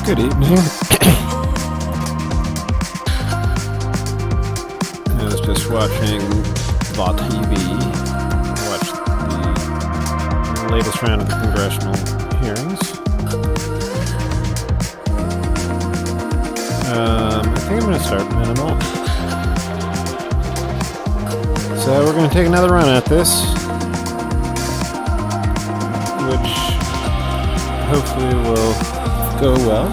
Good evening. I was just watching La TV. Watched the latest round of the congressional hearings. I think I'm going to start minimal. So we're going to take another run at this, which hopefully will go well.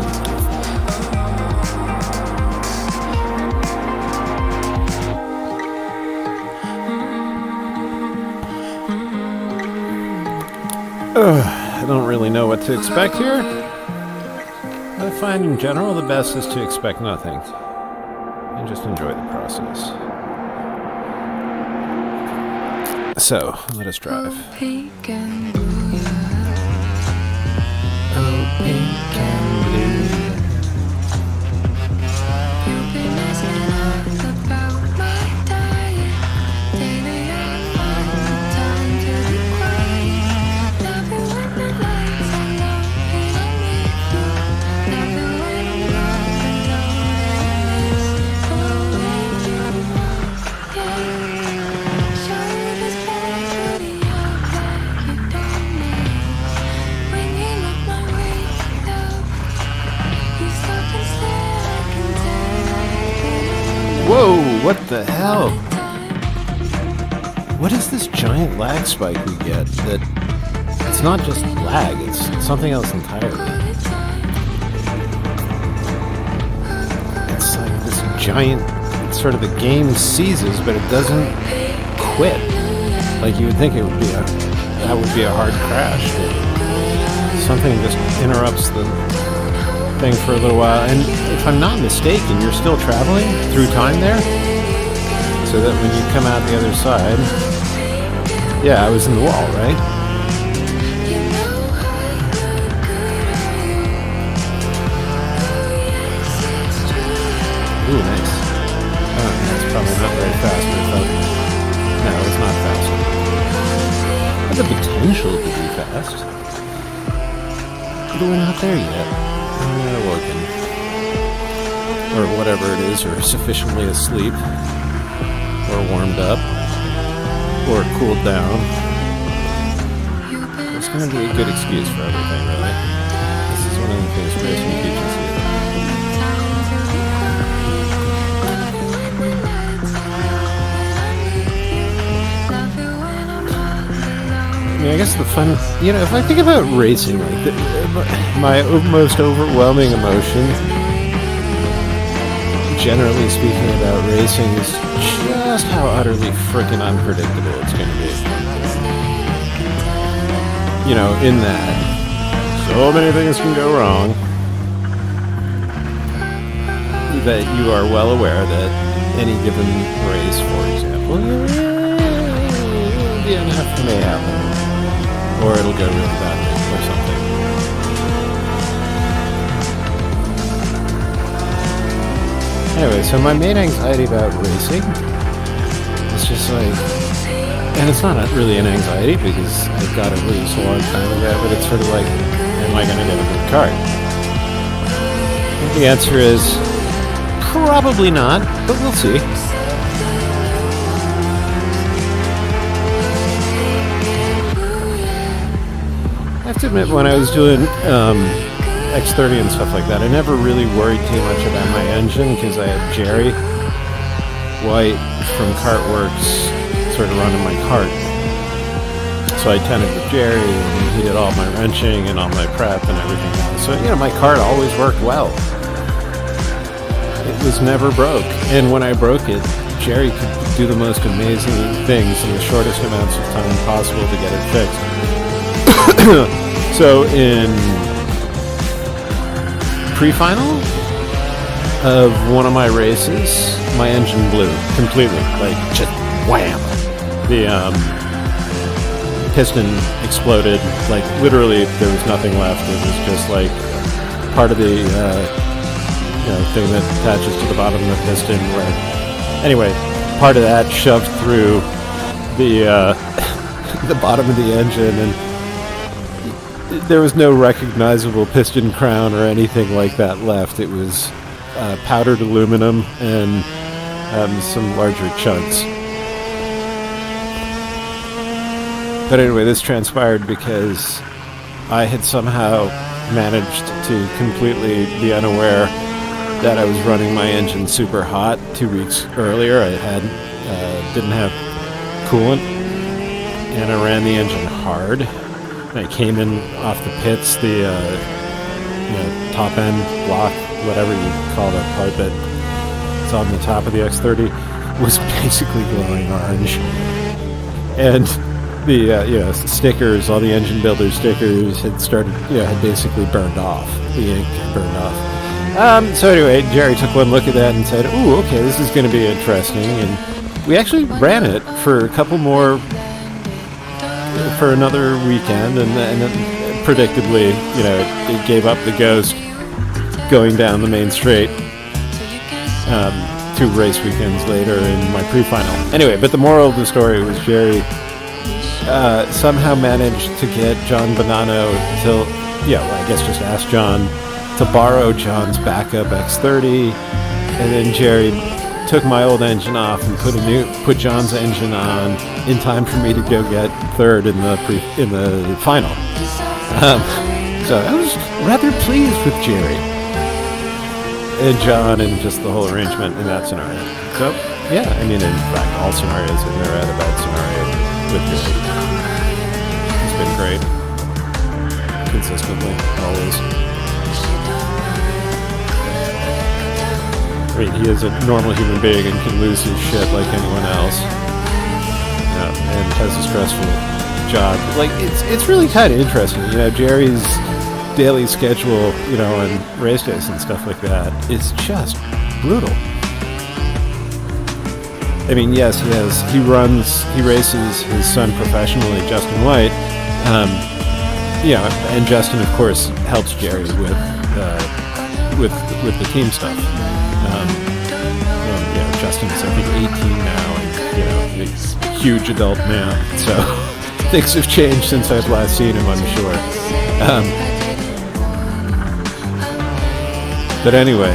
I don't really know what to expect here. I find in general the best is to expect nothing and just enjoy the process. So, let us drive. Oh, pink and blue. Oh, pink and blue. You've been asking about my diet. Daily I find time to be quiet. Nothing when the lights are low and I'm with you. Nothing when I'm not alone and I miss you. Yeah. Show you this beauty out that you don't need. Ringing up my window. You stop and stare, I can tell. Whoa, what the hell? What is this giant lag spike we get that it's not just lag, it's something else entirely. It's like this giant, sort of the game seizes, but it doesn't quit. Like you would think it would be that would be a hard crash, but something just interrupts the thing for a little while. And if I'm not mistaken, you're still traveling through time there, so that when you come out the other side, yeah, I was in the wall, right? Ooh, nice. Oh, that's probably not very fast, but no, it's not fast. It has the potential to be fast. But we're not there yet. We're working. Or whatever it is, or sufficiently asleep. Or warmed up. Or cooled down. It's going to be a good excuse for everything, really. This is one of the things racing teaches you. I mean, I guess the fun, if I think about racing, like my most overwhelming emotion, generally speaking, about racing is just how utterly freaking unpredictable it's going to be. In that so many things can go wrong, that you are well aware that any given race, for example, DNF may happen. Or it'll go really badly, or something. Anyway, so my main anxiety about racing is just like, and it's not really an anxiety because I got it loose a long time ago, but it's sort of like, am I going to get a good cart? The answer is probably not, but we'll see. I have to admit, when I was doing X30 and stuff like that, I never really worried too much about my engine because I had Jerry White from KartWorks sort of running my cart. So I tended with Jerry, and he did all my wrenching and all my prep and everything else. So, my cart always worked well. It was never broke. And when I broke it, Jerry could do the most amazing things in the shortest amounts of time possible to get it fixed. So in pre-final of one of my races, my engine blew completely, like just wham. The piston exploded, like literally there was nothing left. It was just like part of the thing that attaches to the bottom of the piston. Anyway, part of that shoved through the the bottom of the engine, and there was no recognizable piston crown or anything like that left. It was powdered aluminum and some larger chunks. But anyway, this transpired because I had somehow managed to completely be unaware that I was running my engine super hot 2 weeks earlier. I didn't have coolant, and I ran the engine hard. I came in off the pits, the top end block, whatever you call that part that's on the top of the X30, was basically glowing orange. And the stickers, all the engine builder stickers had basically burned off. The ink had burned off. So anyway, Jerry took one look at that and said, "Ooh, okay, this is going to be interesting." And we actually ran it for a couple more, for another weekend, and then predictably, it gave up the ghost going down the main straight 2 race weekends later in my pre-final. Anyway, but the moral of the story was Jerry somehow managed to get John Bonanno I guess just asked John to borrow John's backup X30, and then Jerry took my old engine off and put John's engine on in time for me to go get third in the final. So I was rather pleased with Jerry and John and just the whole arrangement in that scenario. So yeah, I mean, in fact, all scenarios I've never had a bad scenario with Jerry. It's been great, consistently, always. I mean, he is a normal human being and can lose his shit like anyone else, and has a stressful job. Like, it's really kind of interesting, Jerry's daily schedule, and race days and stuff like that is just brutal. I mean, yes, he races his son professionally, Justin White, and Justin, of course, helps Jerry with the team stuff. Justin's, I think, 18 now, and he's a huge adult man, so things have changed since I've last seen him, I'm sure. But anyway,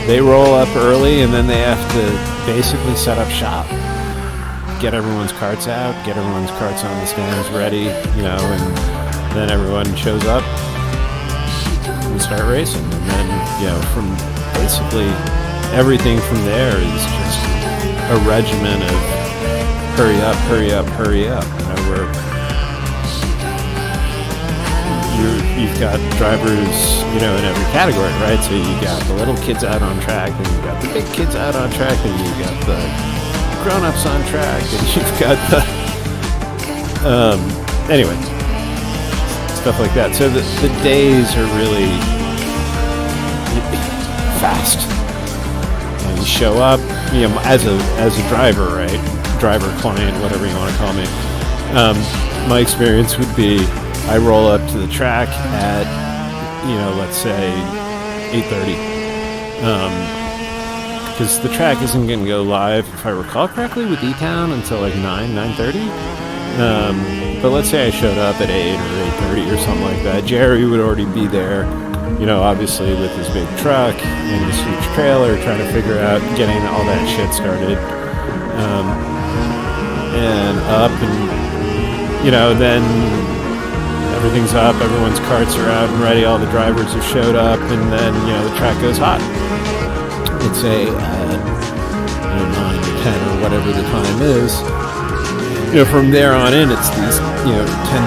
they roll up early, and then they have to basically set up shop, get everyone's carts out, get everyone's carts on the stands ready, and then everyone shows up. We start racing, and then from basically everything from there is just a regimen of hurry up, hurry up, hurry up. You've got drivers, in every category, right? So you got the little kids out on track, and you got the big kids out on track, and you got the grown-ups on track, and you've got the anyway, stuff like that. So the days are really fast. You show up, as a driver, right? Driver, client, whatever you want to call me. My experience would be I roll up to the track at, let's say 8:30. Because the track isn't going to go live, if I recall correctly, with E-Town until like 9:30. But let's say I showed up at 8 or 8:30 or something like that. Jerry would already be there, obviously with his big truck and his huge trailer, trying to figure out getting all that shit started. And up, and then everything's up, everyone's carts are out and ready, all the drivers have showed up, and then, the track goes hot. Let's say 9 or 10 or whatever the time is. From there on in, it's these, 10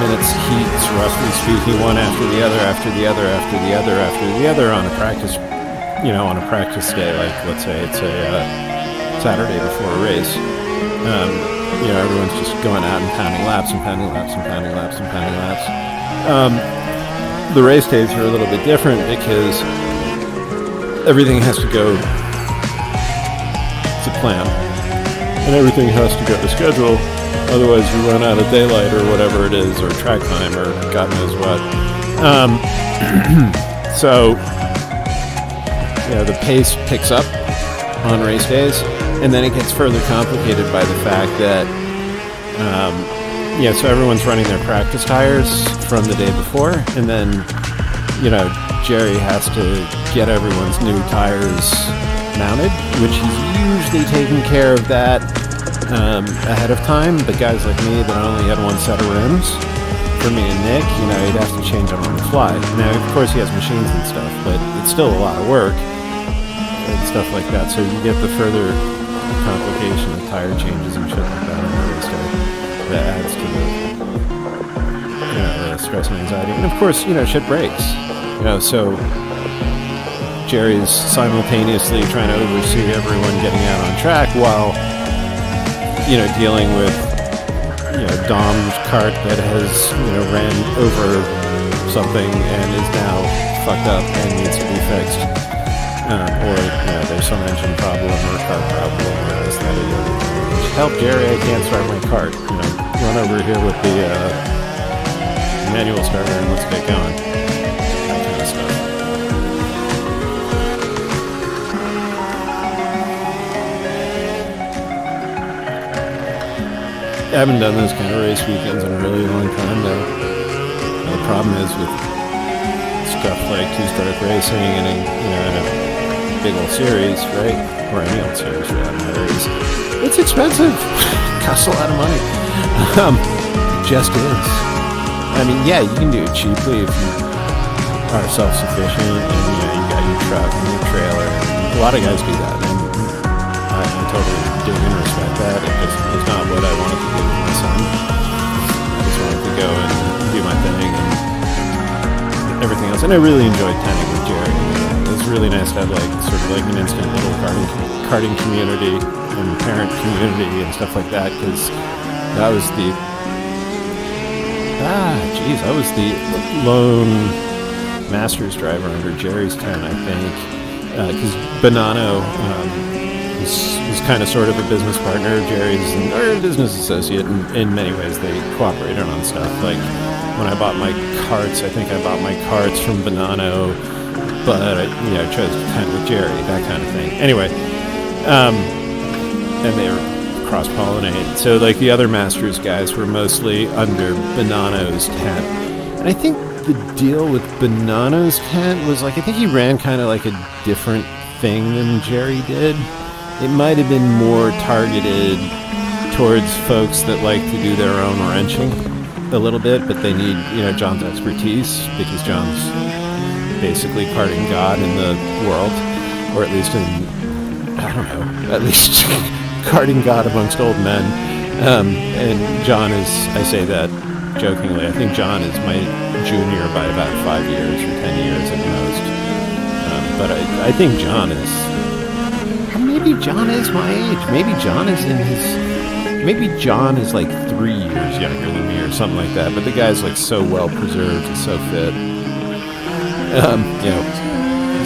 minutes heats, roughly speaking, one after the other, after the other, after the other, after the other on a practice, on a practice day, like let's say it's a Saturday before a race. Everyone's just going out and pounding laps and pounding laps and pounding laps and pounding laps. The race days are a little bit different because everything has to go to plan, and everything has to go to schedule. Otherwise, you run out of daylight or whatever it is, or track time, or God knows what. So, the pace picks up on race days, and then it gets further complicated by the fact that yeah, so everyone's running their practice tires from the day before, and then, Jerry has to get everyone's new tires mounted, which he's usually taking care of that ahead of time. But guys like me that only had one set of rims, for me and Nick, he'd have to change them on the fly. Now, of course, he has machines and stuff, but it's still a lot of work and stuff like that. So you get the further complication of tire changes and shit like that on the race day. That adds to the stress and anxiety. And of course, shit breaks. So Jerry's simultaneously trying to oversee everyone getting out on track while, dealing with, Dom's cart that has, ran over something and is now fucked up and needs to be fixed. Or, there's some engine problem or car problem or this, that, or the other. Help, Jerry, I can't start my cart. Run over here with the manual starter and let's get going. That kind of stuff. I haven't done those kind of race weekends in a really long time, though. The problem is with stuff like two-stroke racing and in a big old series, right? Or any old series for that matter, it's expensive. Costs a lot of money. Just is. I mean, yeah, you can do it cheaply if you are self-sufficient and you got your truck and your trailer. A lot of guys do that, and I totally dig and respect that. It just was not what I wanted to do with my son. I just wanted to go and do my thing and everything else. And I really enjoyed tenning with Jerry. It was really nice to have an instant little karting community and parent community and stuff like that, because I was the lone Masters driver under Jerry's tent, I think, because Bonanno was kind of sort of a business partner of Jerry's, or a business associate in many ways. They cooperated on stuff. Like when I bought my carts, I think I bought my carts from Bonanno, but I chose to tent with Jerry, that kind of thing. Anyway, and they were cross-pollinate. So the other Masters guys were mostly under Bonanno's tent. And I think the deal with Bonanno's tent was I think he ran kind of a different thing than Jerry did. It might have been more targeted towards folks that like to do their own wrenching a little bit, but they need, John's expertise, because John's basically karting God in the world, or at least karting God amongst old men. And John is, I say that jokingly, I think John is my junior by about 5 years or 10 years at most. But I think John is, maybe John is my age. Maybe John is maybe John is 3 years younger than me or something like that. But the guy's so well preserved and so fit.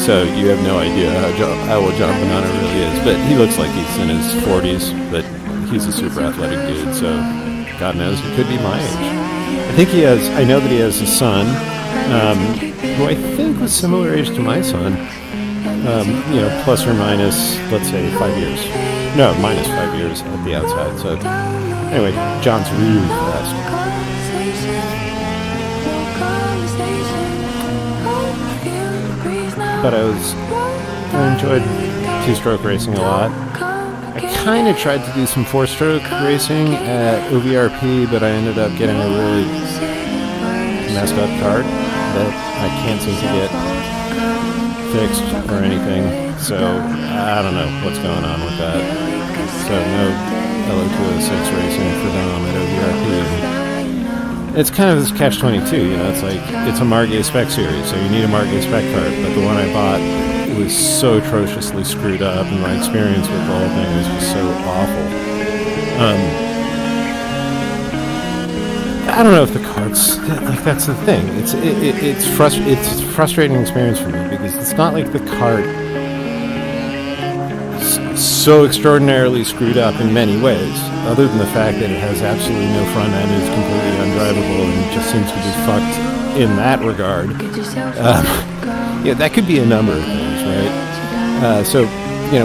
So you have no idea how old John Bonanno really is, but he looks like he's in his 40s, but he's a super athletic dude, so God knows, he could be my age. I know that he has a son, who I think was similar age to my son, plus or minus, let's say 5 years. No, minus 5 years at the outside, so anyway, John's really fast. But I enjoyed two-stroke racing a lot. I kind of tried to do some four-stroke racing at OVRP, but I ended up getting a really messed up kart that I can't seem to get fixed or anything. So I don't know what's going on with that. So no LO206 racing for them at OVRP. It's kind of this catch-22, it's a Margay spec series, so you need a Margay spec cart, but the one I bought was so atrociously screwed up, and my experience with the whole thing was just so awful. I don't know if the carts, that's the thing. It's a frustrating experience for me, because it's not like the cart so extraordinarily screwed up in many ways, other than the fact that it has absolutely no front end, is completely undrivable, and just seems to be fucked in that regard. That could be a number of things, right?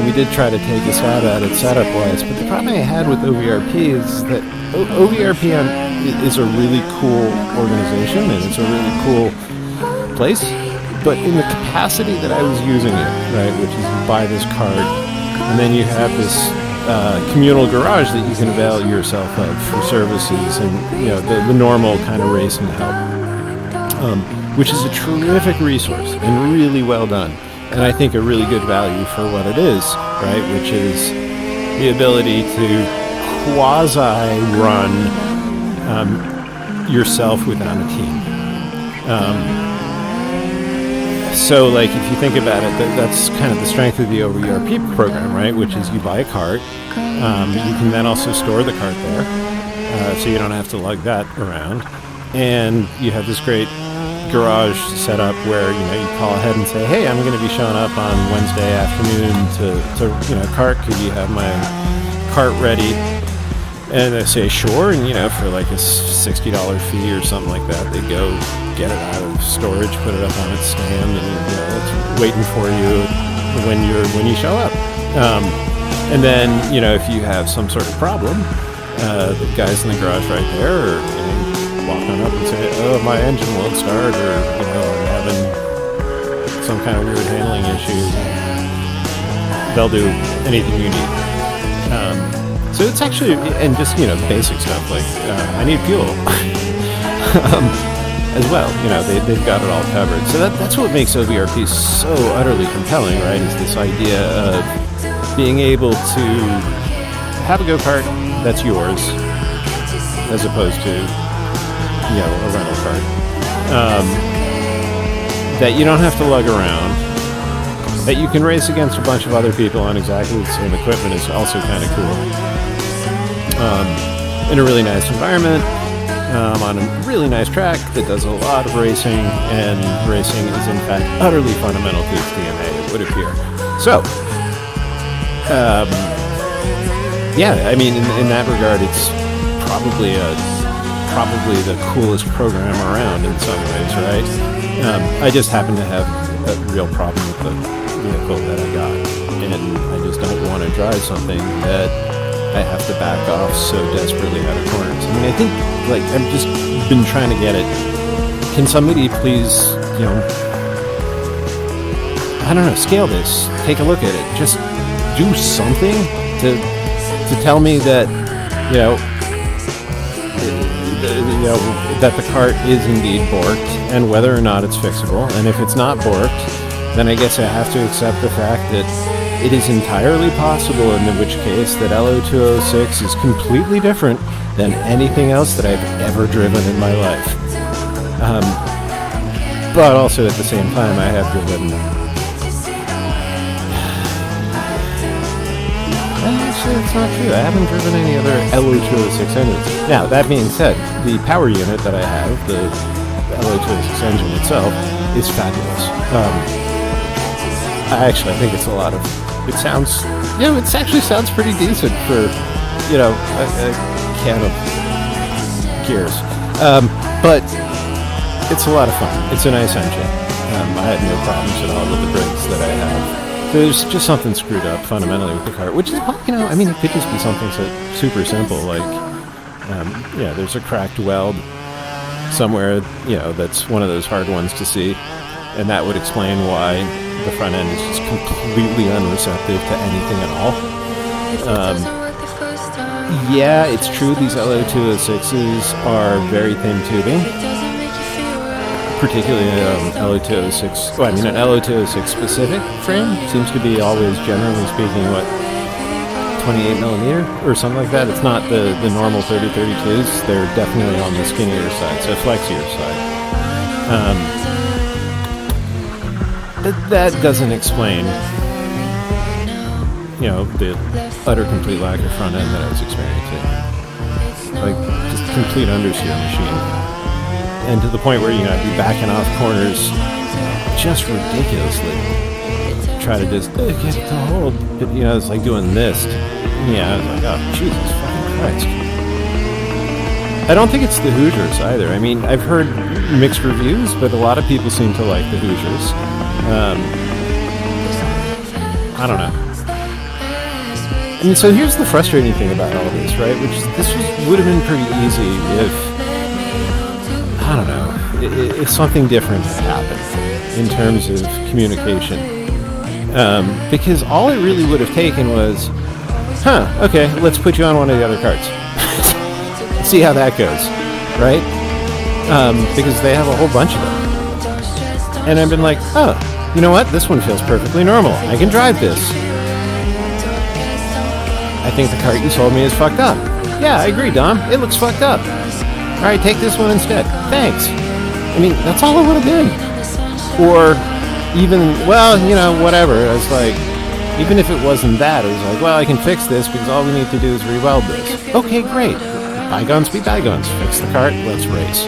We did try to take a stab at it setup-wise, but the problem I had with OVRP is that OVRP is a really cool organization, and it's a really cool place. But in the capacity that I was using it, right, which is you buy this cart, and then you have this communal garage that you can avail yourself of for services and the normal kind of racing help, which is a terrific resource and really well done, and I think a really good value for what it is, right, which is the ability to quasi-run yourself without a team. So, like, if you think about it, that's kind of the strength of the OVRP program, right? Which is you buy a cart. You can then also store the cart there, so you don't have to lug that around. And you have this great garage set up where you call ahead and say, "Hey, I'm going to be showing up on Wednesday afternoon to cart. Could you have my cart ready?" And they say, "Sure." And for like a $60 fee or something like that, they go get it out of storage, put it up on its stand, and it's waiting for you when you show up. And then if you have some sort of problem, the guys in the garage right there are walk on up and say, "Oh, my engine won't start," or I'm having some kind of weird handling issue. They'll do anything you need. So it's actually, and just basic stuff like I need fuel. As well, they've got it all covered. So that's what makes OVRP so utterly compelling, right? Is this idea of being able to have a go-kart that's yours, as opposed to a rental cart that you don't have to lug around, that you can race against a bunch of other people on exactly the same equipment is also kind of cool. In a really nice environment. On a really nice track that does a lot of racing, and racing is in fact utterly fundamental to its DNA, it would appear. So, in that regard, it's probably the coolest program around in some ways, right? I just happen to have a real problem with the vehicle that I got, and I just don't want to drive something that I have to back off so desperately out of corners. I think, I've just been trying to get it. Can somebody please, scale this, take a look at it, just do something to tell me that, that the cart is indeed borked, and whether or not it's fixable. And if it's not borked, then I guess I have to accept the fact that it is entirely possible, in which case that LO206 is completely different than anything else that I've ever driven in my life. But also at the same time, I have driven... Actually, that's not true. I haven't driven any other LO206 engines. Now, that being said, the power unit that I have, the LO206 engine itself, is fabulous. I think it's a lot of... It sounds, it actually sounds pretty decent for, a can of gears. But it's a lot of fun. It's a nice engine. I had no problems at all with the brakes that I have. There's just something screwed up fundamentally with the car, which is, it could just be something so super simple, like, there's a cracked weld somewhere, that's one of those hard ones to see, and that would explain why the front end is just completely unreceptive to anything at all. It's true, these LO206s are very thin tubing, particularly LO206. An LO206 specific frame seems to be always, generally speaking, 28 millimeter or something like that. It's not the normal 30-32s. They're definitely on the skinnier side, so flexier side. That doesn't explain, the utter complete lack of front end that I was experiencing. Just a complete understeer machine. And to the point where, I'd be backing off corners just ridiculously. Try to just get it to hold. But, it's like doing this. I was like, oh, Jesus fucking Christ. I don't think it's the Hoosiers either. I've heard mixed reviews, but a lot of people seem to like the Hoosiers. I don't know. And so here's the frustrating thing about all this, right? Which is would have been pretty easy if, I don't know, if something different had happened in terms of communication. Because all it really would have taken was, okay, let's put you on one of the other carts. See how that goes, right? Because they have a whole bunch of them. And I've been like, you know what? This one feels perfectly normal. I can drive this. I think the cart you sold me is fucked up. Yeah, I agree, Dom. It looks fucked up. All right, take this one instead. Thanks. I mean, that's all it would have been. Or even, well, you know, whatever. I was like, even if it wasn't that, it was like, well, I can fix this because all we need to do is re-weld this. Okay, great. Bygones be bygones. Fix the cart. Let's race.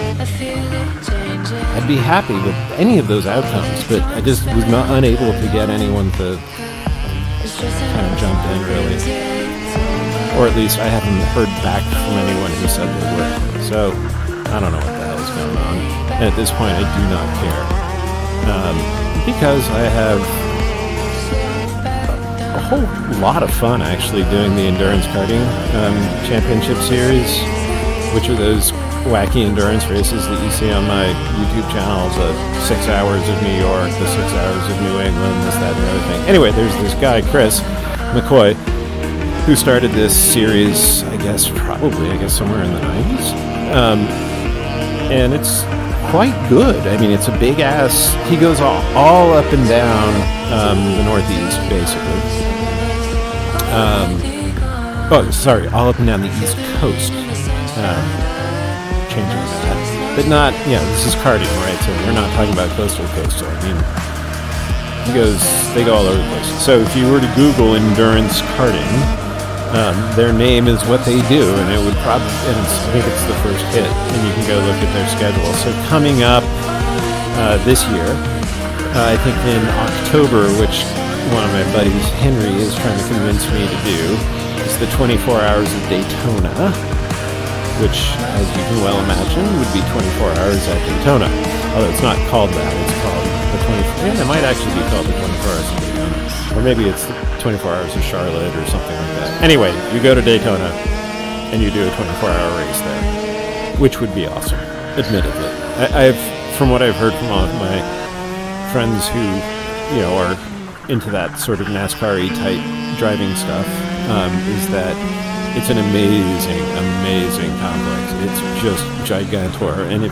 I'd be happy with any of those outcomes, but I just was not unable to get anyone to kind of jump in, really. Or at least I haven't heard back from anyone who said they would. So I don't know what the hell is going on. And at this point, I do not care. Because I have a whole lot of fun actually doing the Endurance Karting Championship Series, which are those wacky endurance races that you see on my YouTube channel. The 6 hours of New York, the 6 hours of New England, this, that, and the other thing. Anyway, there's this guy, Chris McCoy, who started this series, I guess somewhere in the 90s. And it's quite good. I mean, it's a big ass, he goes all up and down the Northeast, basically. All up and down the East Coast. Changing that. But not, this is karting, right? So we're not talking about coastal. I mean, they go all over the place. So if you were to Google endurance karting, their name is what they do, and it would probably, I think it's the first hit, and you can go look at their schedule. So coming up this year, I think in October, which one of my buddies, Henry, is trying to convince me to do, is the 24 Hours of Daytona, which, as you can well imagine, would be 24 hours at Daytona. Although it's not called that, it's called the 24, it might actually be called the 24 Hours of Daytona. Or maybe it's the 24 Hours of Charlotte or something like that. Anyway, you go to Daytona and you do a 24-hour race there, which would be awesome, admittedly. From what I've heard from all of my friends who, are into that sort of NASCAR-y type driving stuff, is that it's an amazing complex. It's just gigantor, and it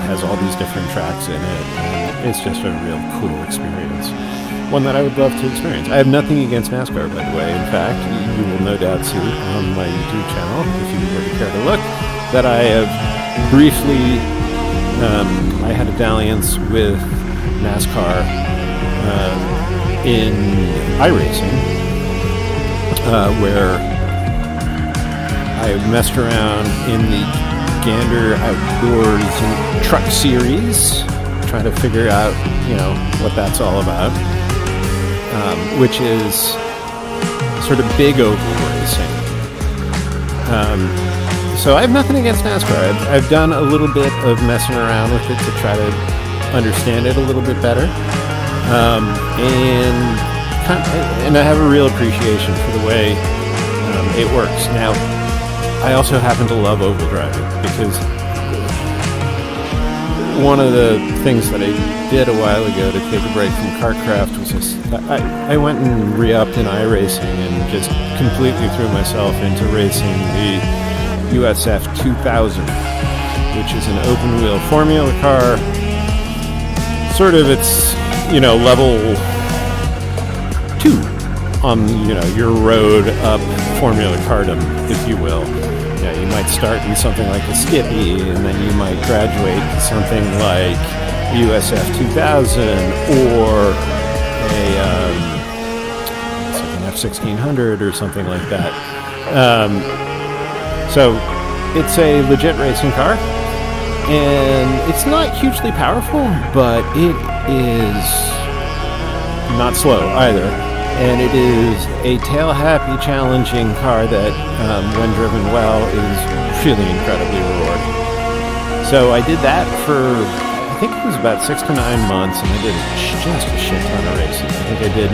has all these different tracks in it, and it's just a real cool experience. One that I would love to experience. I have nothing against NASCAR, by the way. In fact, you will no doubt see on my YouTube channel, if you were to care to look, that I have briefly, I had a dalliance with NASCAR in iRacing, where I messed around in the Gander Outdoors and Truck Series, trying to figure out, what that's all about, which is sort of big oval racing. So I have nothing against NASCAR. I've done a little bit of messing around with it to try to understand it a little bit better, and I have a real appreciation for the way it works. Now, I also happen to love oval driving because one of the things that I did a while ago to take a break from KartKraft was I went and re-upped in iRacing and just completely threw myself into racing the USF 2000, which is an open wheel formula car. Sort of it's, level 2 on, your road up Formula Kardom, if you will. You might start in something like a Skippy, and then you might graduate to something like USF 2000 or an F1600 or something like that. So it's a legit racing car, and it's not hugely powerful, but it is not slow either. And it is a tail-happy, challenging car that, when driven well, is really incredibly rewarding. So I did that for, I think it was about 6 to 9 months, and I did just a shit ton of races. I think I did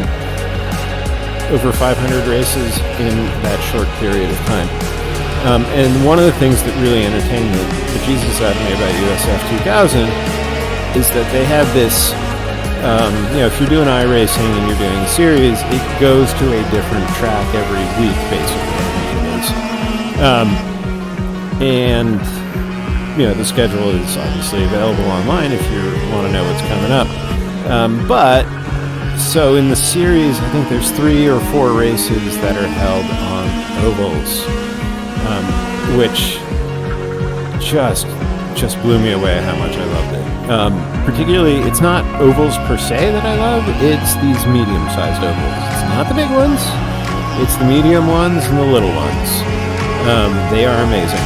over 500 races in that short period of time. And one of the things that really entertained the Jesus out of me about USF 2000 is that they have this, if you're doing iRacing and you're doing a series, it goes to a different track every week, basically, I think it is. And, the schedule is obviously available online if you want to know what's coming up. So in the series, I think there's 3 or 4 races that are held on ovals, which just blew me away how much I loved it. Particularly, it's not ovals per se that I love, it's these medium-sized ovals. It's not the big ones, it's the medium ones and the little ones. They are amazing.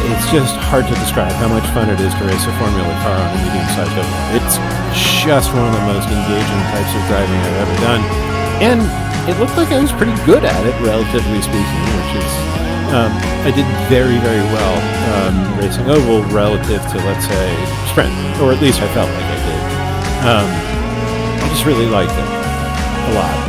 It's just hard to describe how much fun it is to race a Formula car on a medium-sized oval. It's just one of the most engaging types of driving I've ever done. And it looked like I was pretty good at it, relatively speaking, which is, I did very, very well racing oval relative to, let's say, sprint, or at least I felt like I did. I just really liked it a lot.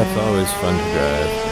It's always fun to drive.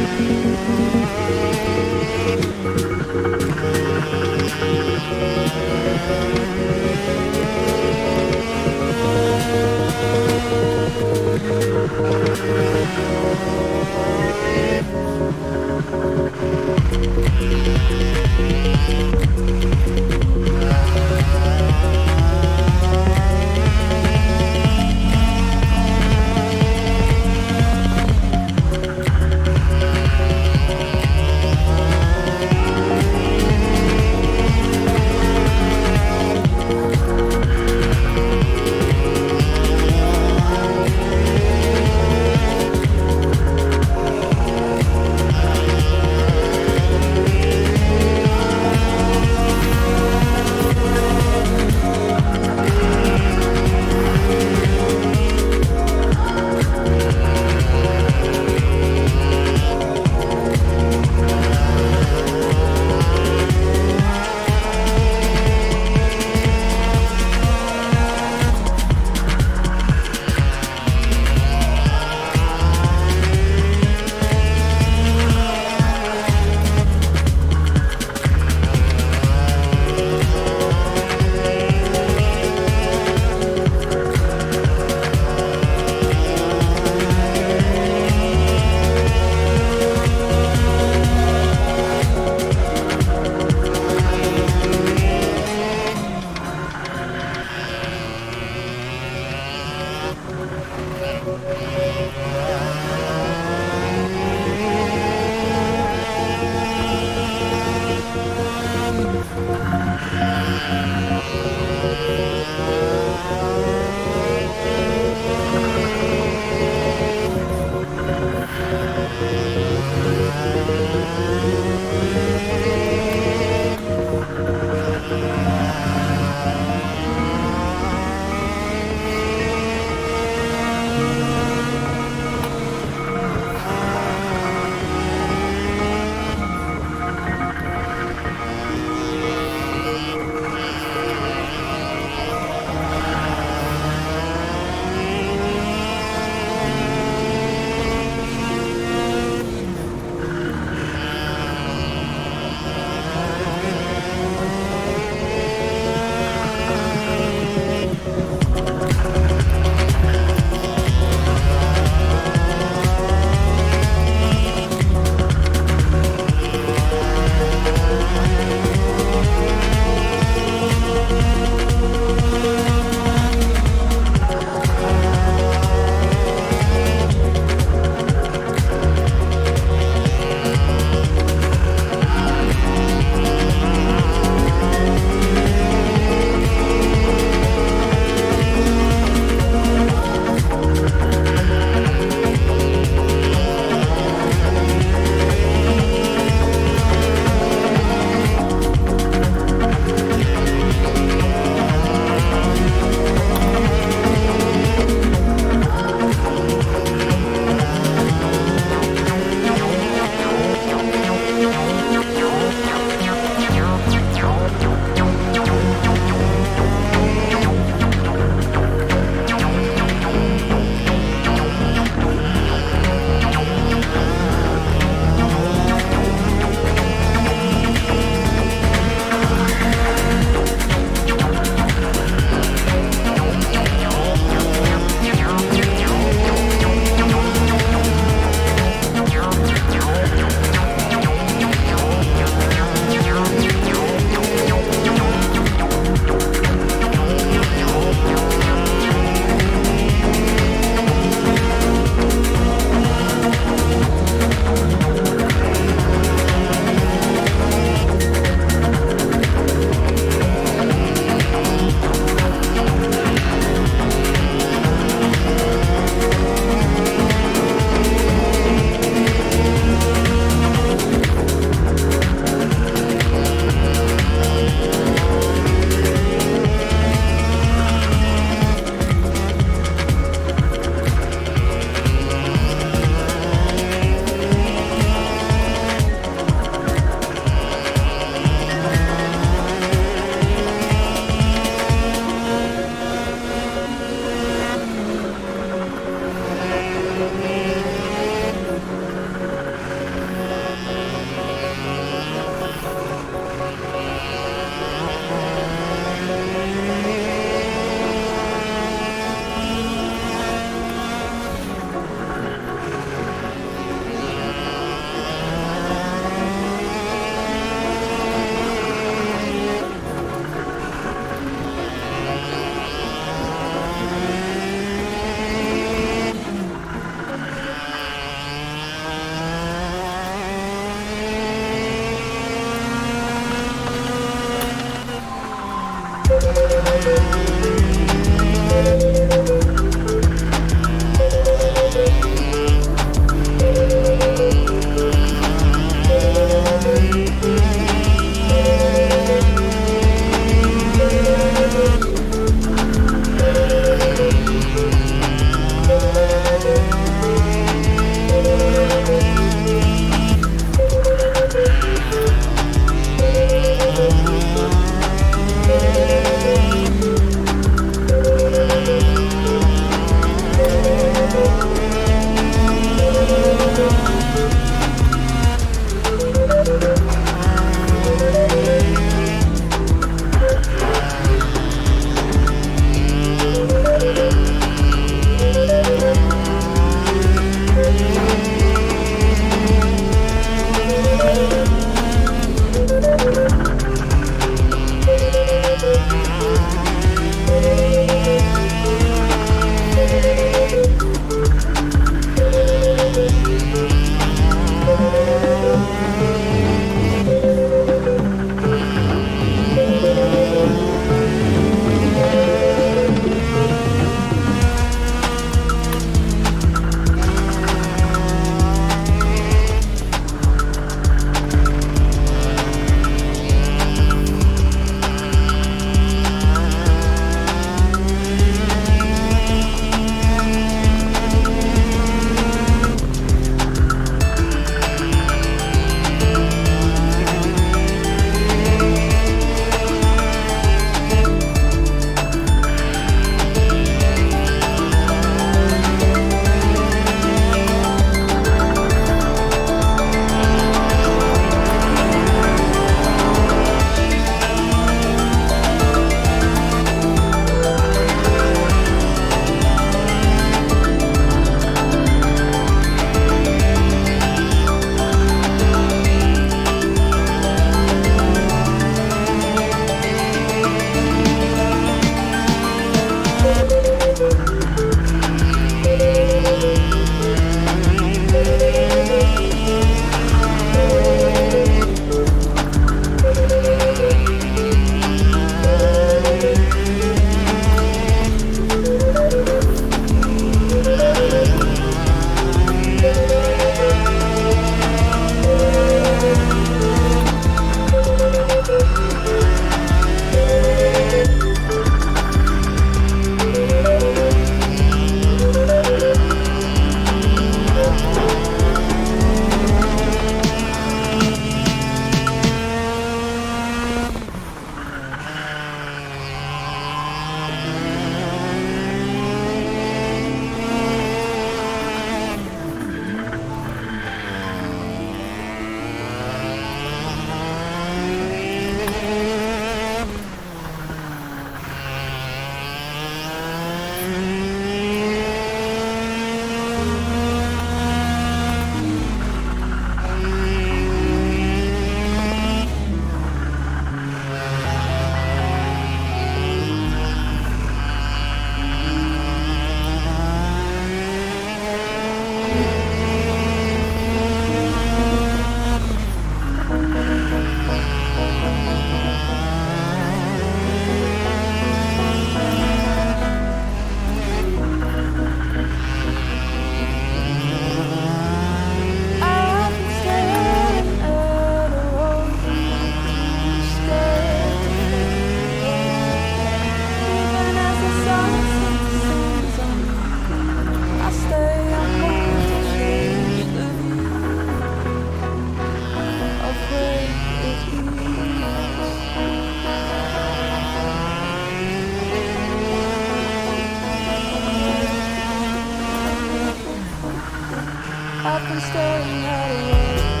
I've been staring at a wall.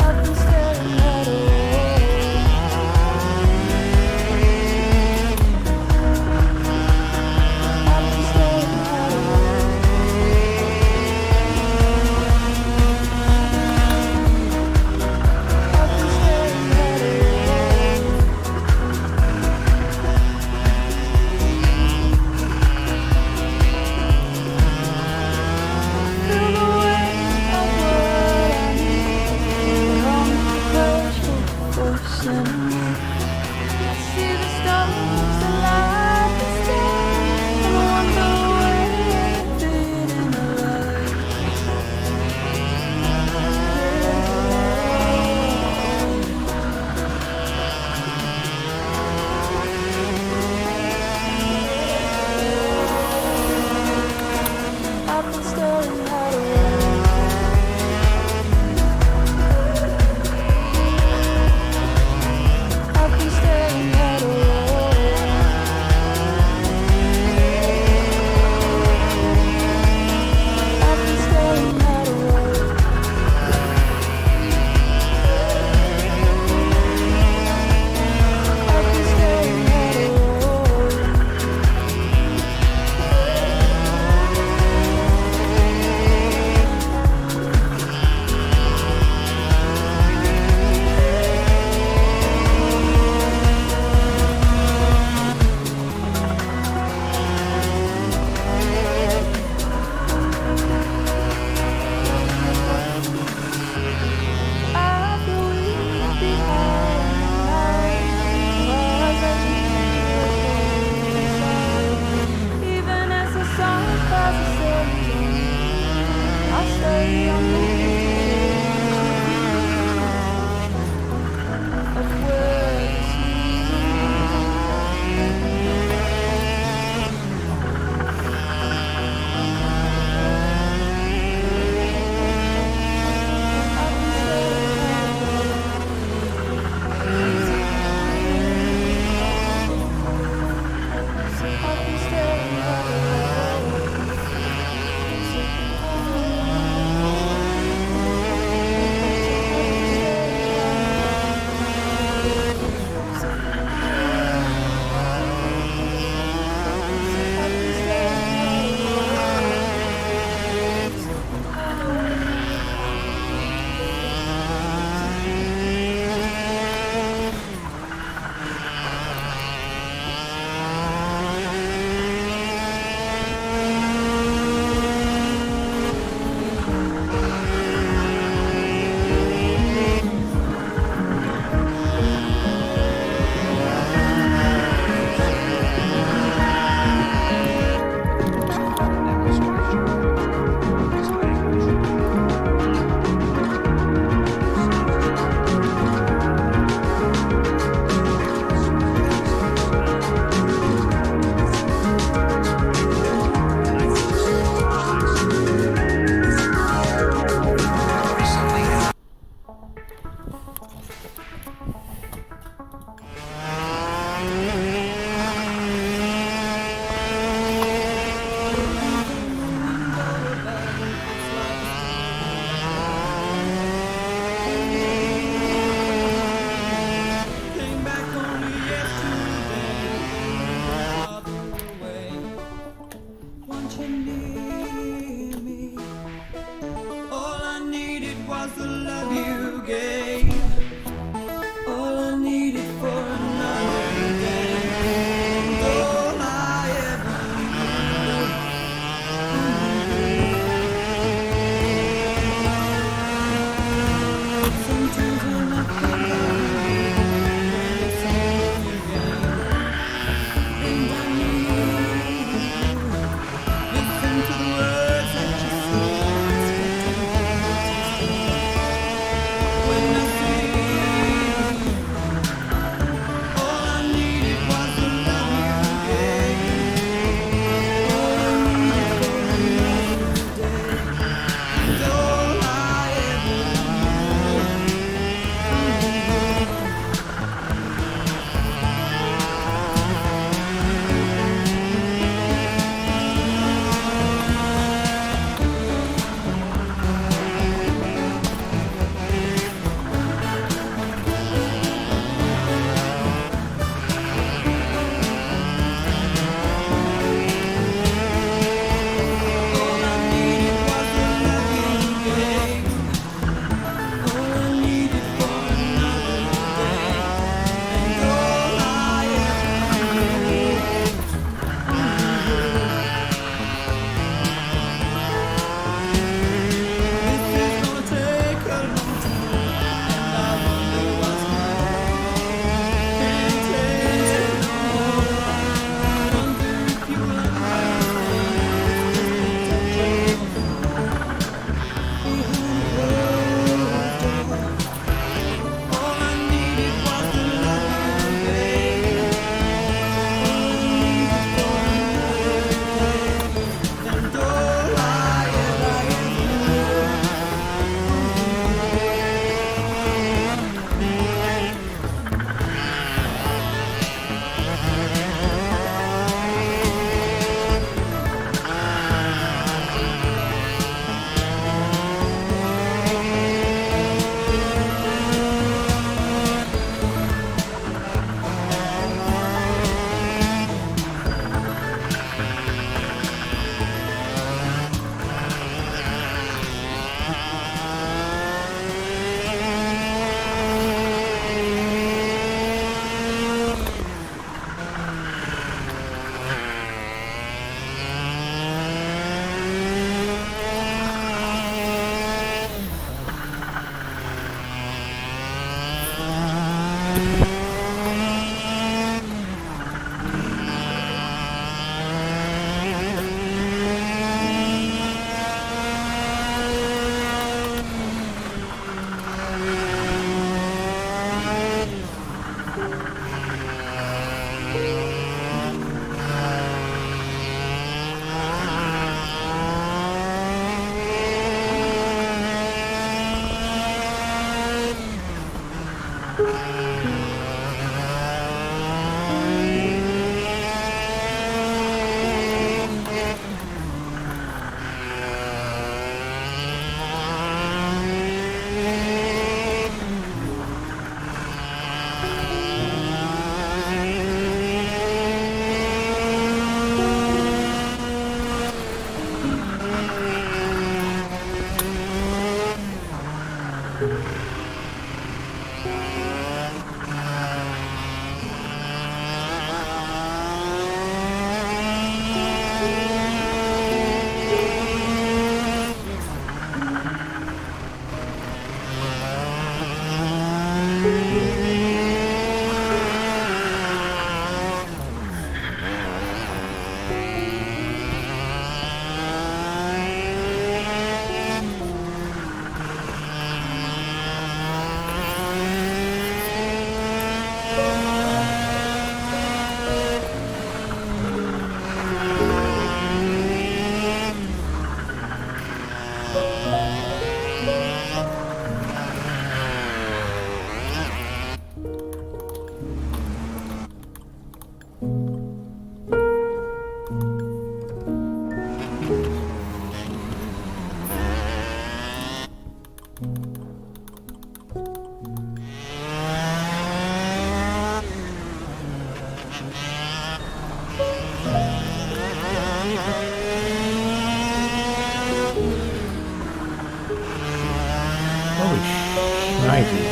I've been staring at a wall. I've been staring at a wall. I've been staring at a wall.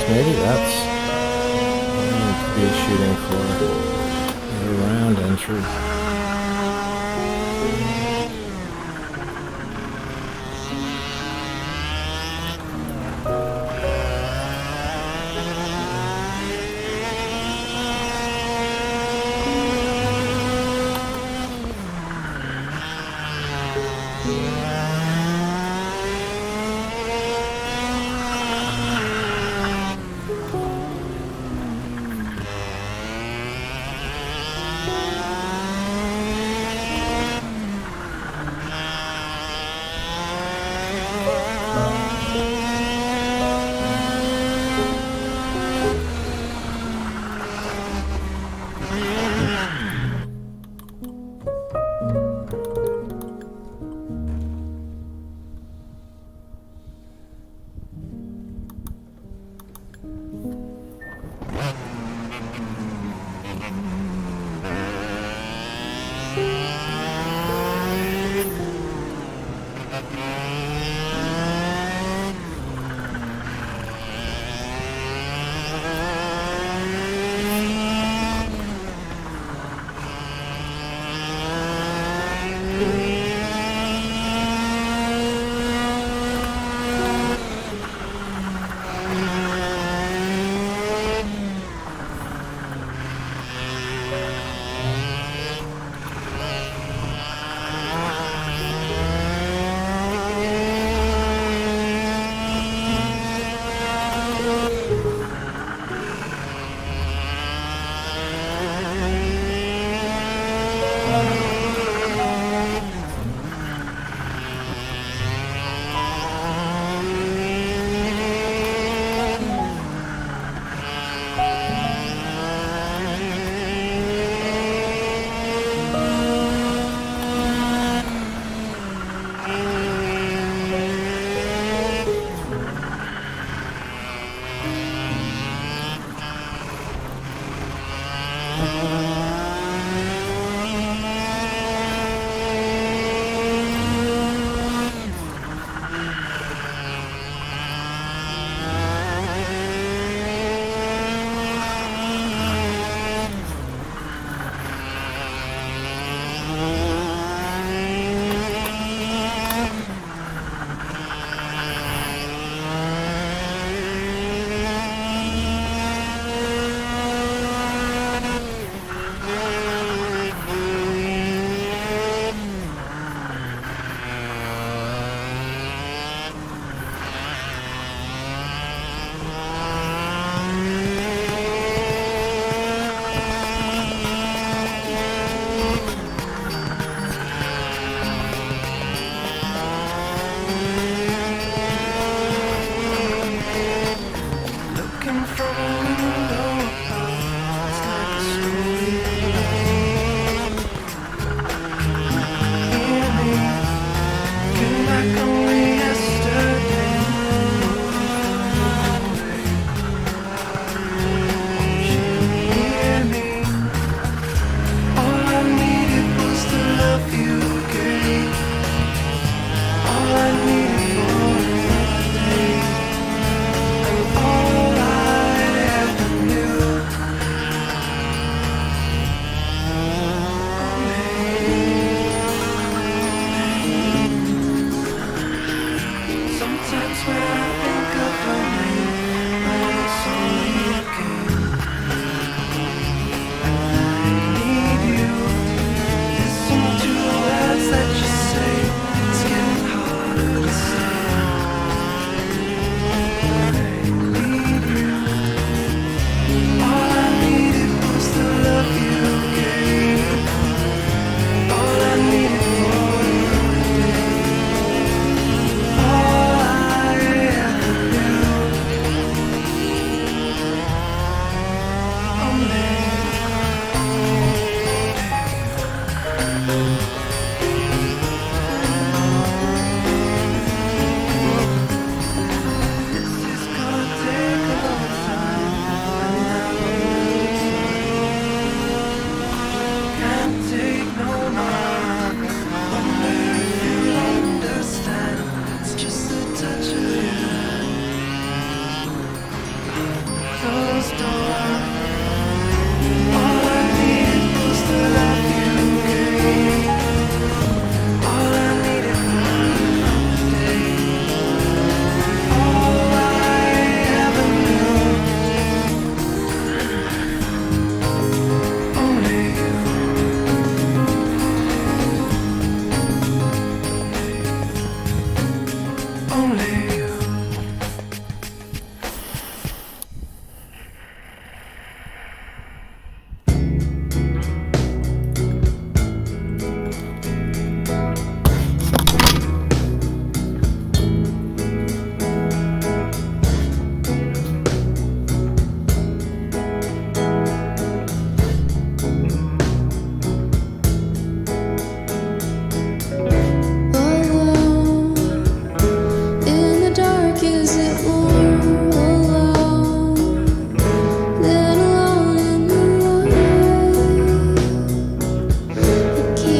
maybe that's what I need to be shooting for. A round entry.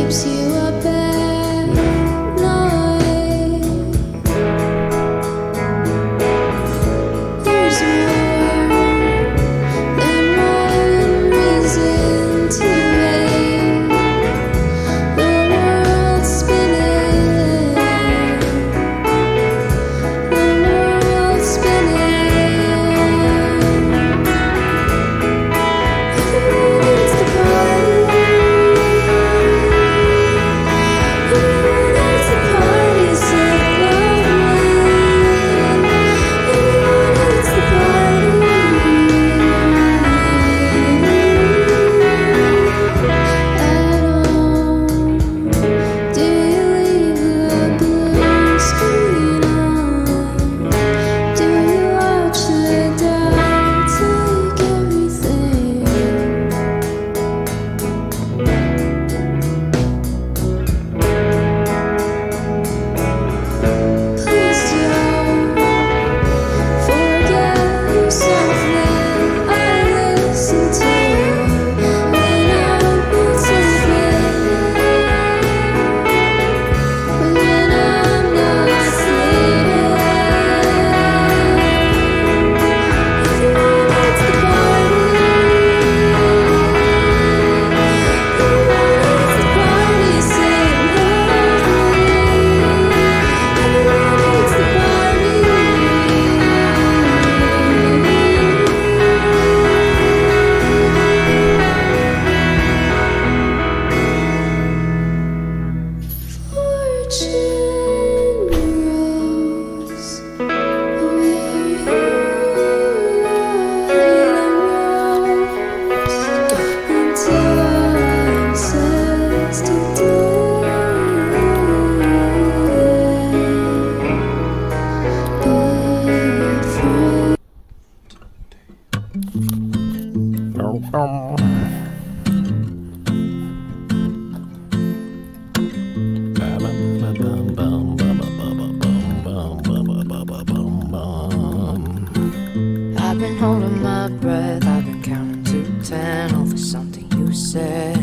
keeps you up at night. There's more than one reason to hate. The world's spinning. The world's spinning. Everyone needs to party. Everyone needs to party. Say lovely. Everyone needs to party. At home, do you leave the blue screen on? Do you watch the dark take everything? Please don't forget yourself when I listen to when I'm not sleeping. When I'm not sleeping. Everyone needs to party. Everyone needs to party. Say lovely. Everyone needs to party. Fortune grows where you lie and roast until time says I've been holding my breath, I've been counting to 10 over something you said.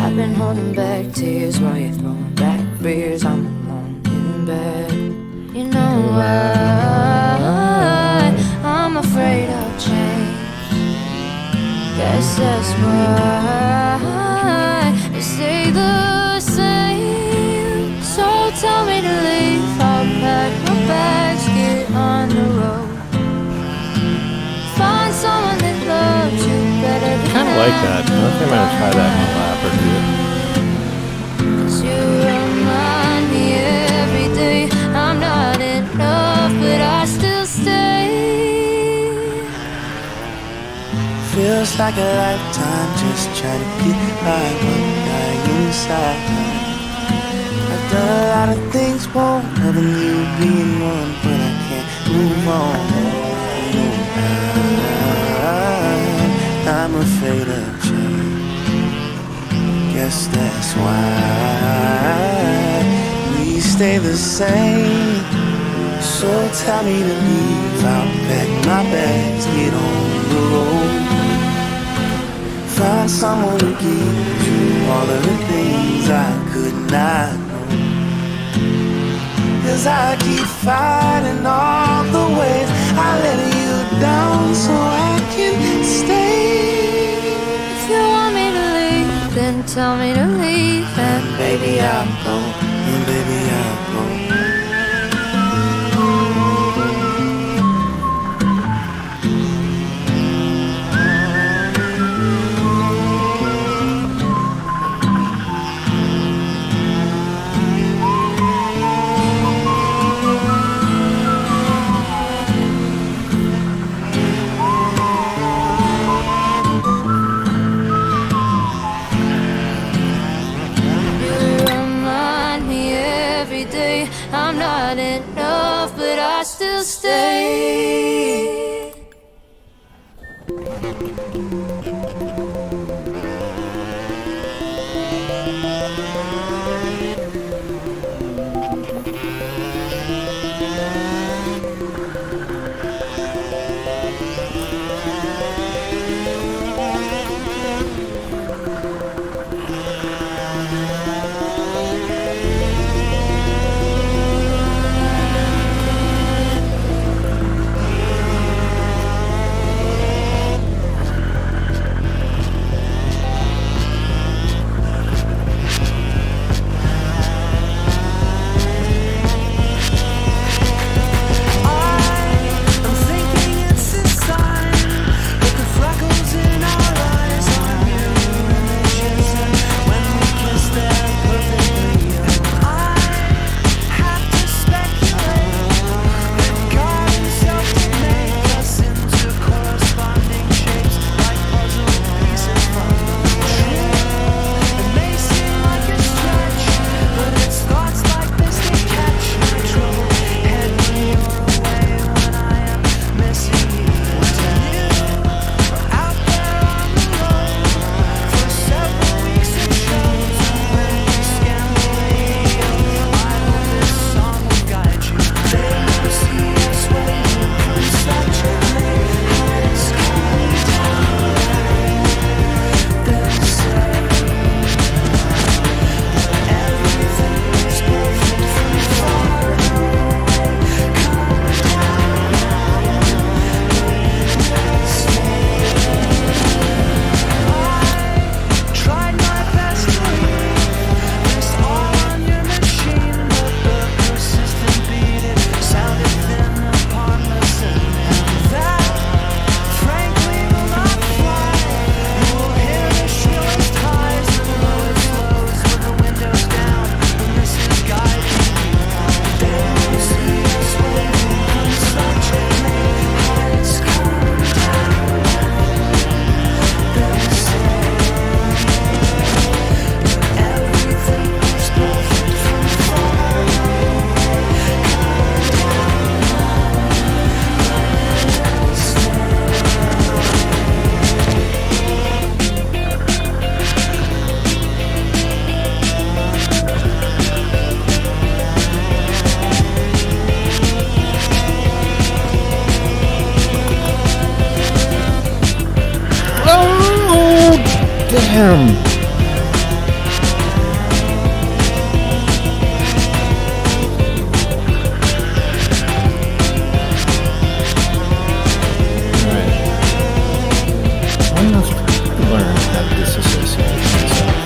I've been holding back tears while you're throwing back beers. I'm alone in bed. You know why I'm afraid I'll change. Guess that's why you stay the same. So tell me to leave, I'll pack my bags, get on the road. Find someone that loves you better than Kind of like that. I think I'm gonna try that in a lap or two. 'Cause you remind me every day I'm not enough, but I still stay. Feels like a lifetime just trying to get by one guy inside. I've done a lot of things wrong, having you being one, but I can't move on. No, I'm afraid of change. Guess that's why we stay the same. So tell me to leave, I'll pack my bags, get on the road. Find someone who gives you all of the things I could not know. 'Cause I keep fighting all the ways I let you down so I can stay. If you want me to leave, then tell me to leave, and baby I'll go. And baby I'll go. You remind me every day I'm not enough, but I still stay. Damn. Alright. I must learn how to disassociate myself.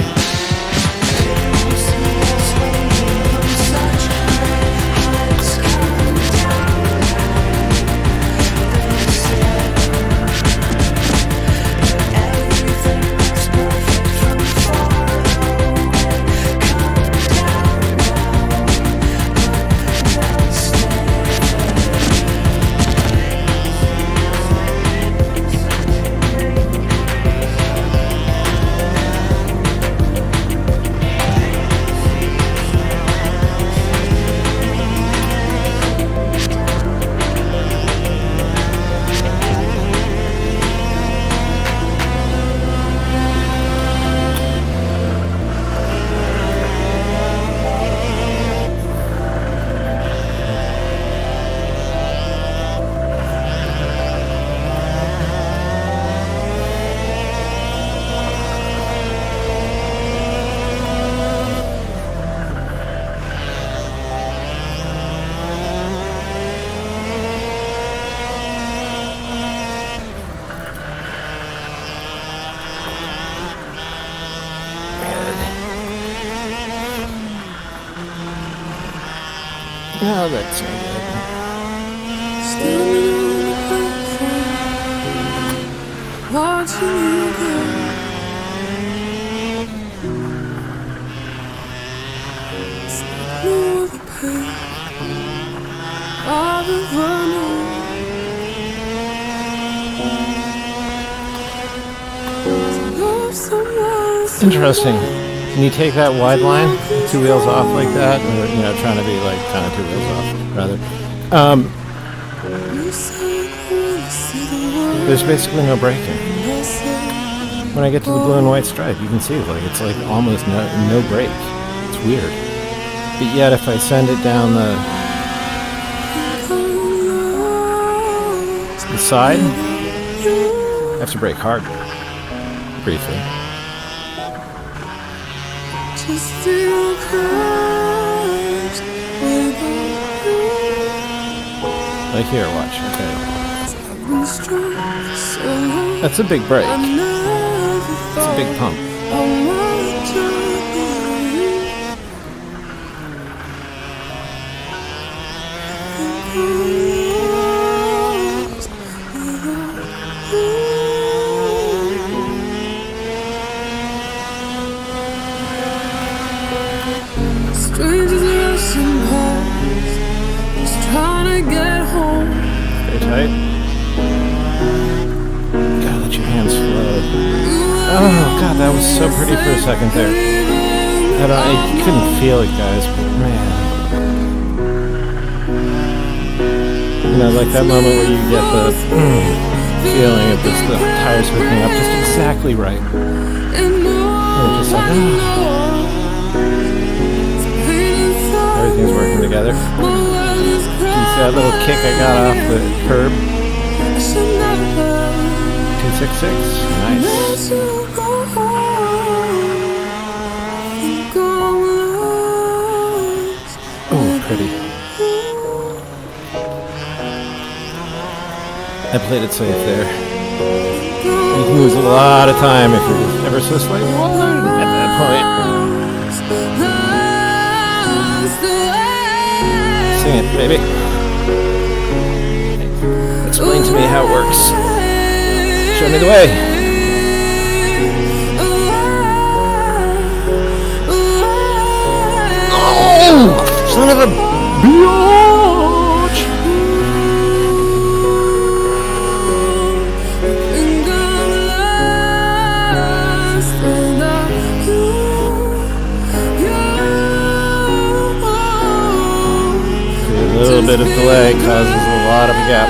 No, that's not good. Standing on the platform, watching you go. It's like no other pain I've ever known. To love someone so Interesting. Can you take that wide line, 2 wheels off like that? Or, you know, trying to be like kind of 2 wheels off, rather. you said when I see the world There's basically no braking. I say, When I get to the blue and white stripe, you can see like it's like almost no brake. It's weird. But yet, if I send it down the side, I have to brake hard. Briefly. just feel crushed without you. Like here, watch. Okay. I've been strong for so long. That's a big brake. I never It's a thought big pump. I wanted to be lost without you. Strangers rushing past, just trying to get home. Stay tight. God, let your hands flow. Oh, God, that was so pretty for a second there. I couldn't feel it, guys, but man. You know, like that moment where you get the feeling of just the tires hooking up just exactly right. And And it's just like, everything's working together. You see that little kick I got off the curb? 266. Nice. Oh, pretty. I played it safe there. You can lose a lot of time if you're just ever so slightly wide at that point. Sing it, baby. Explain to me how it works. Show me the way. Oh, son of a bitch! A little bit of delay causes a lot of a gap.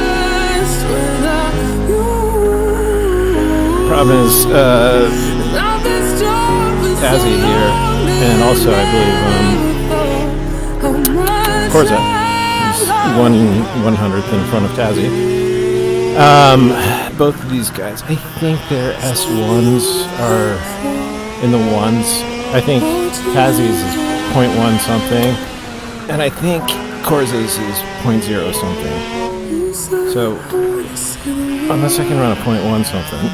Problem is, Tazzy here, and also I believe Corza is 1/100th in front of Tazzy. Both of these guys, I think their S1s are in the ones. I think Kazi's is 0.1 something, and I think Korza's is 0.0 something. So unless I can run a 0.1 something,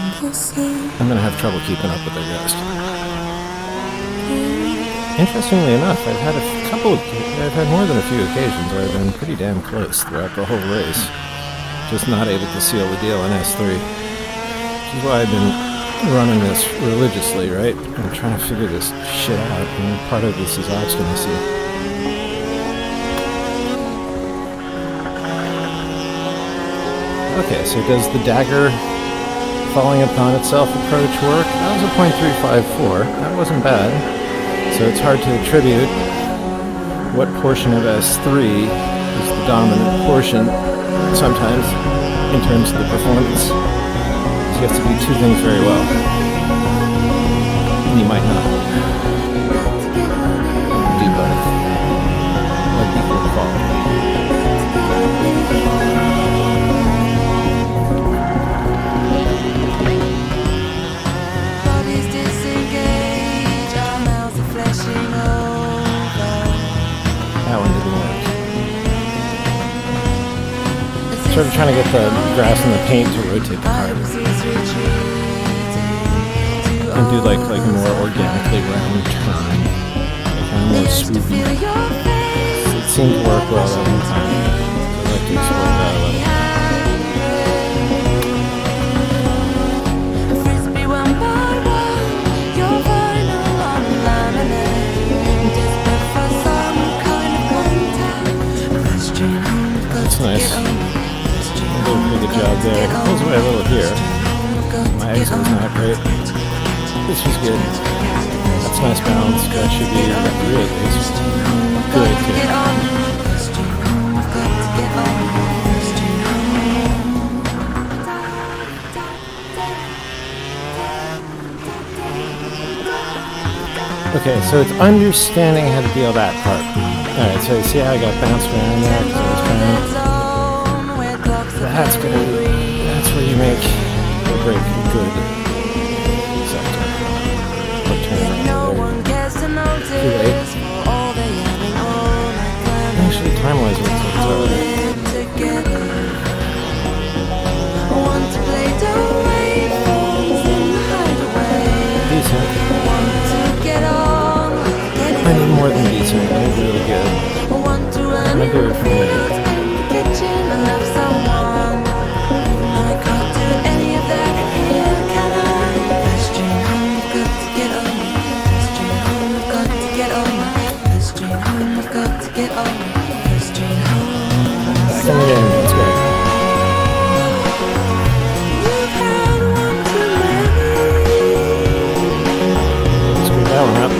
I'm gonna have trouble keeping up with the rest. Interestingly enough, I've had more than a few occasions where I've been pretty damn close throughout the whole race. Just not able to seal the deal in S3. Which is why I've been running this religiously, right? I'm trying to figure this shit out, and part of this is obstinacy. Okay, so does the dagger falling upon itself approach work? That was a 0.354. That wasn't bad. So it's hard to attribute what portion of S3 is the dominant portion sometimes in terms of the performance. So you have to do two things very well. And you might not do both. Like equal quality. That one didn't work. Sort of trying to get the grass and the paint to rotate the cart. And do like a more organically round turn. Like kind of more swoopy. It seemed to work well that one time. I'd like to explore that a little. That's nice. I did a pretty good job there. Pulls away a little here. My exit was not great. This was good. That's nice balance. That should be really good here. Okay, so it's understanding how to deal that part. Alright, so you see how I got bounced around there because I was trying. That's where you make or break a good sector. Or turn around there. Too late. Actually, time-wise, it's alright. Decent. I need more than decent. I need really good. I'm gonna do it for me. Back in the game, that's great. Screw that one up.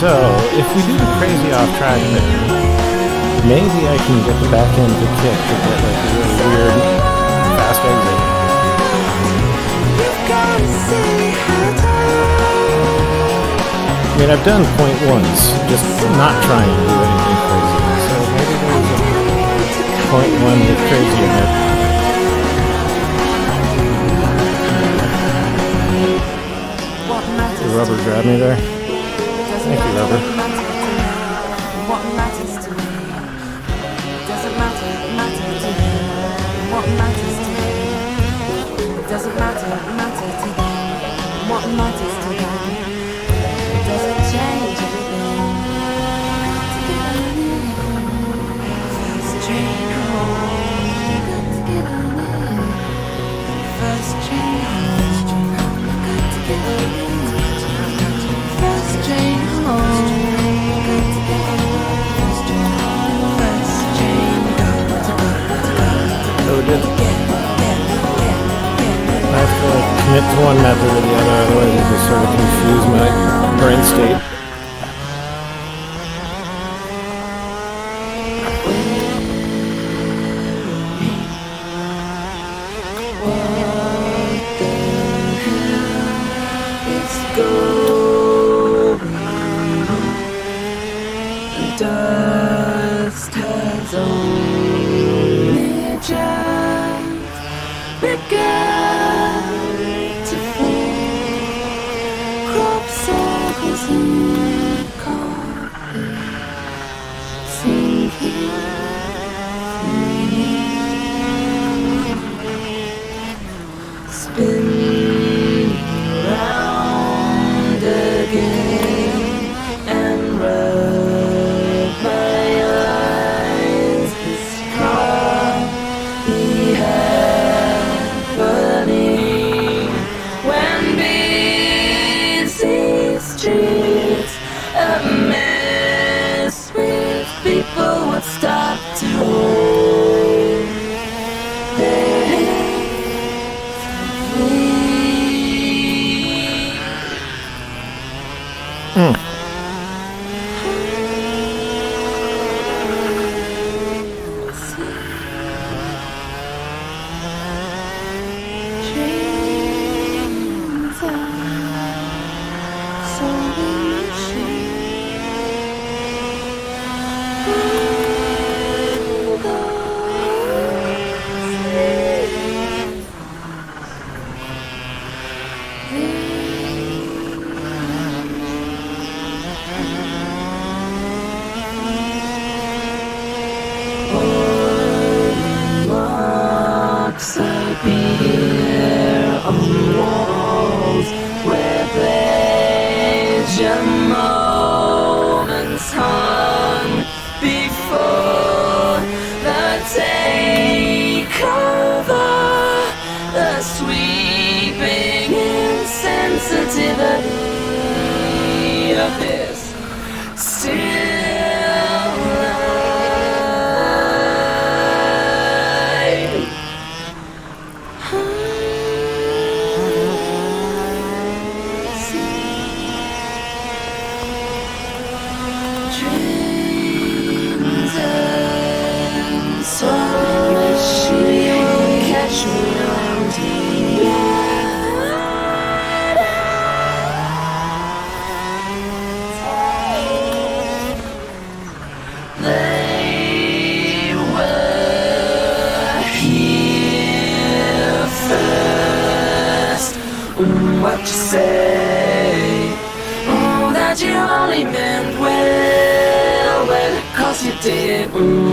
So, if we do the crazy off-track there, maybe I can get the back end to kick to get like a really weird fast exit. I mean, I've done 0.1s, just not trying to do anything crazy. So maybe there's a 0.1 with crazy in it. The rubber grabbed me there. Thank you, Rubber. What matters to me doesn't matter to me. What matters to me doesn't matter to them. What matters to them doesn't change everything. First train home. First train home. First train home. So we did. I have to like commit to one method or the other, otherwise it just sort of confuse my brain state. Dust has only just begun. Dreams are sewing machine. Marks appear on walls where pleasure moments hung before the takeover, the sweeping insensitivity of this still life. Dreams and sorrows, you'll catch me on TV. They were here first. What you say? That you only meant well, cause you did.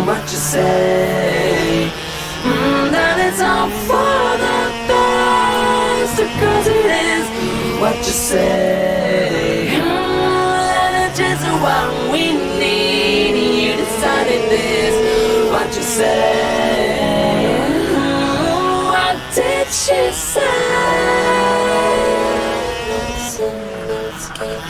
What you say? That it's all for the best, cause it is. What you say? That it's just what we need. You decided this. What you say? What did she say? Let's keep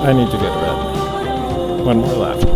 I need to go to bed. One more left.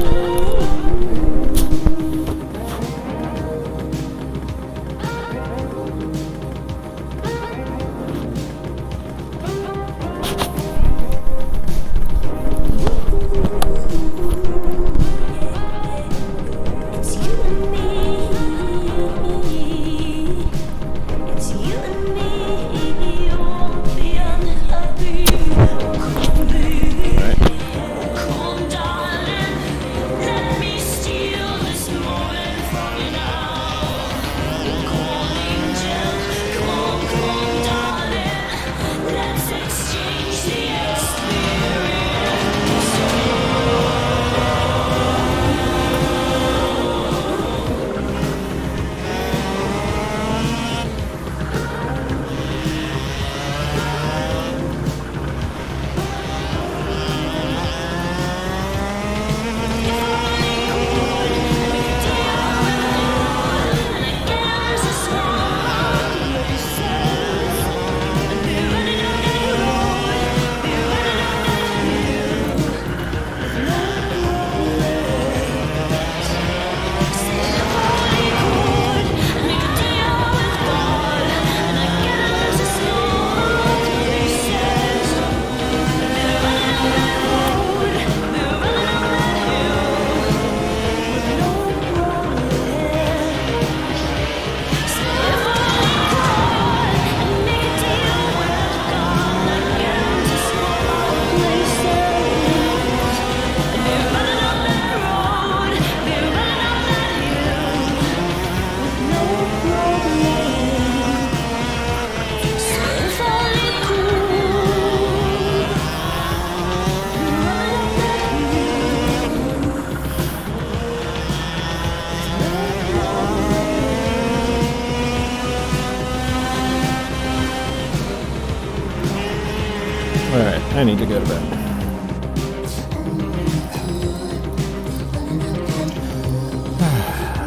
Alright, I need to go to bed.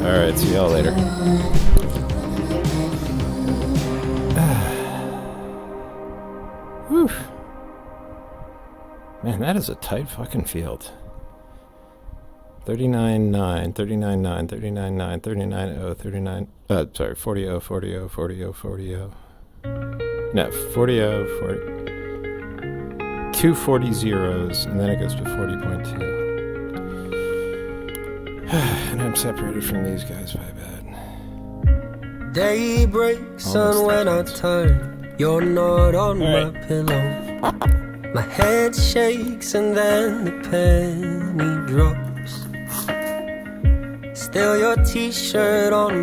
Alright, see y'all later. Whew. Man, that is a tight fucking field. 39-9, 39-9, 39-9, 39-0, 39... sorry, 40-0, 40-0, 40-0, 40-0. No, 40-0, 40... 2 40 zeros, and then it goes to 40.2. And I'm separated from these guys by bad. Day breaks and when I turn, you're not on my pillow. My head shakes and then the penny drops. Still your t-shirt on